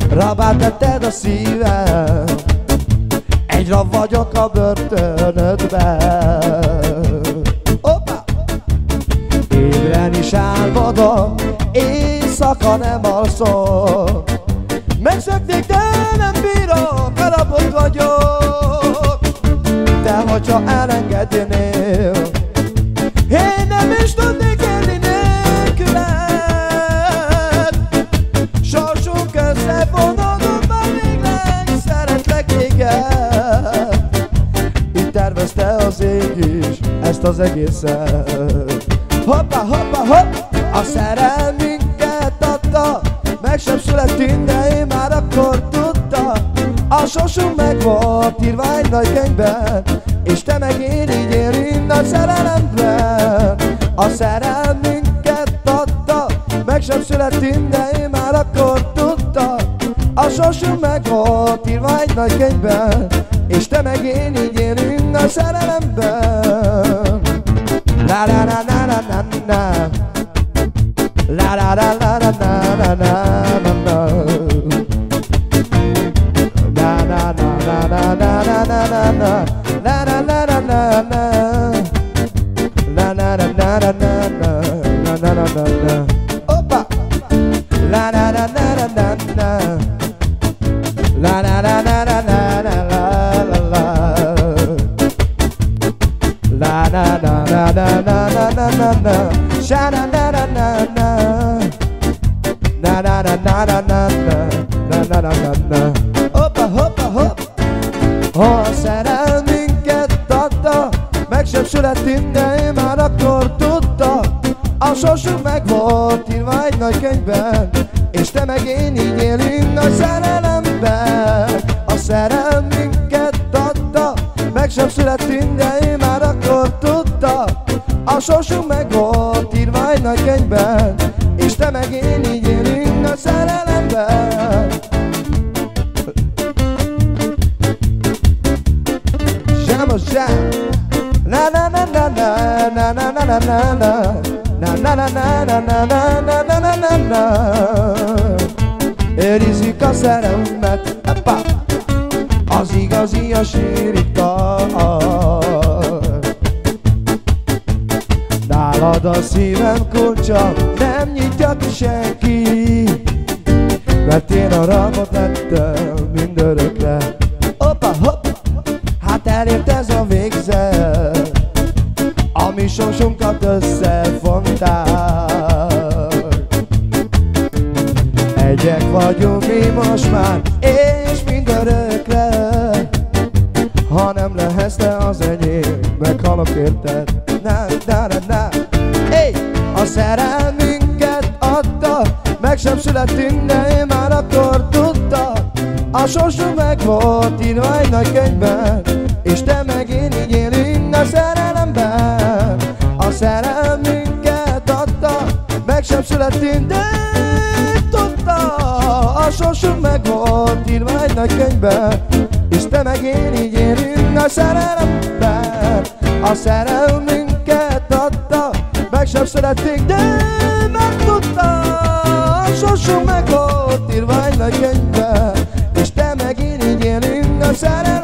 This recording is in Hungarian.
Rabbá tetted a szívem, egy rab vagyok a börtönödben. Hoppá! Ébren is álmodom, éjszaka nem alszom. Megszökték, de nem bírom, elabott vagyok. De hogyha elengednél, én nem is tudnék élni nélküled. Sorsunk összefonódott, már végleg szeretlek téged. Így tervezte az ég is ezt az egészet. Hoppá, hoppá, hopp! A szerelmünket adta, meg sem születtünk, de én már akkor tudta. A sorsunk meg volt írva egy nagy könyvben, és te meg én így élünk a szerelemben. A szerelmünket adta, meg sem születtünk, de én már akkor tudta. A sorsunk meg volt írva egy nagy könyvben, és te meg én így élünk a szerelemben. La la la la la la la. La la la la la la la la la. La la la la la la la la la la. La la la la la la. La la la la la la la. La la la la la. Hoppa. La la la la la la la. La la la la la la la la la. La la la la la la la la la la. Sha la la la la la. La la la la la la la. La la la la la. Hoppa hoppa hopp. Ha a szerelmünket adta, meg sem születtünk, de én már akkor tudta. A sorsunk meg volt írva egy nagy könyvben, és te meg én így élünk nagy szerelemben. A szerelmünket adta, meg sem születtünk, de én már akkor tudta. A sorsunk meg volt írva egy nagy könyvben, és te meg én így élünk nagy szerelemben. Zsám a zsám. Na na na na na na na na na na na. Na na na na na na na na na na na na. Őrizzük a szerelmet, az igazi a sírikar. Nálad a szívem kulcsa, nem nyitja ki senki, mert én a rabot lettem mindörökre. Hoppa, hopp! Hát elért ez a végzet, ami sorsunkat összefonták. Egyek vagyunk mi most már, és mindörökre. Ha nem lehetsz te az enyém, meghalok érted. Na, na, na, na. Hey! A szerelmünket adta, meg sem születtünk, de én már akkor tudta. A sorsunk meg volt írva egy nagy könyvben, és te meg én így élünk a szerelemben. A szerelmünket adta, meg sem születtünk, de tudta. A sorsunk meg volt írva egy nagy könyvben, és te meg én így élünk a szerelemben. A szerelmünket adta, meg sem születtünk, de megtudta. A sorsunk meg volt írva egy nagy könyvben, és te meg én így élünk a szerelemben.